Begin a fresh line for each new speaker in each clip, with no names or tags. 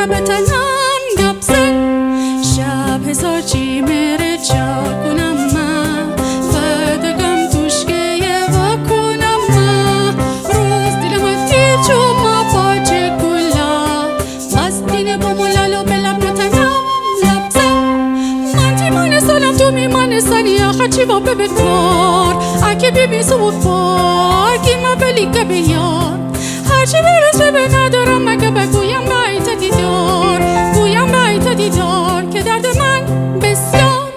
لب تنم گبزن شب هزار چی میره چا کنم من فدگم توشگه و کنم من روز دیلم تیچو ما پاچه کلا بس دینه با ملالو به لب نتنم لبزن من تیمان سالم تو میمان سنی آخر چی با ببکار اگه بیبی سوود بار کی ما بلی که بیار هرچی برسه به ندارم مگه بگویم بایت دیدار گویم بایت دیدار که درد من بسیار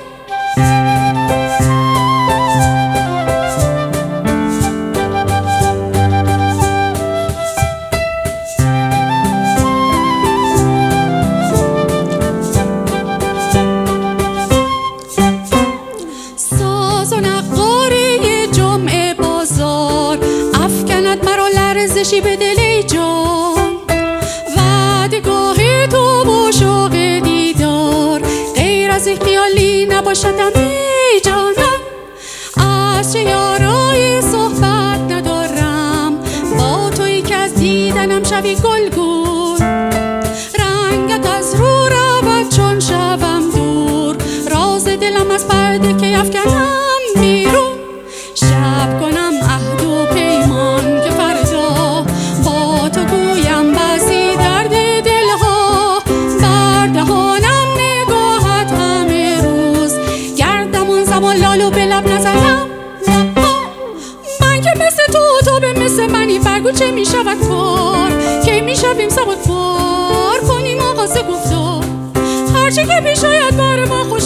ساز و نقاره جمعه بازار افکند مرا لرزشی به دل جان وعدگاه تو و شوق دیدار غیر از خیالی نباشدم ای جانم از چه یارای صحبت ندارم با تویی که از دیدنم شوی گلگون رنگت از رو رود چون شوم دور راز دلم از پرده که افکنم بیرون شب کنم عهد و پیمان که فردا با تو گویم بسی درد دلها بر دهانم نگاهت همه روز گردم اون زمان لالو به لب نزنم من که مثل تو به مثل منی برگو چه می شود کار که می شویم سبک بار کنیم آغاز گفتار هرچی که پیش آید بار ما خوش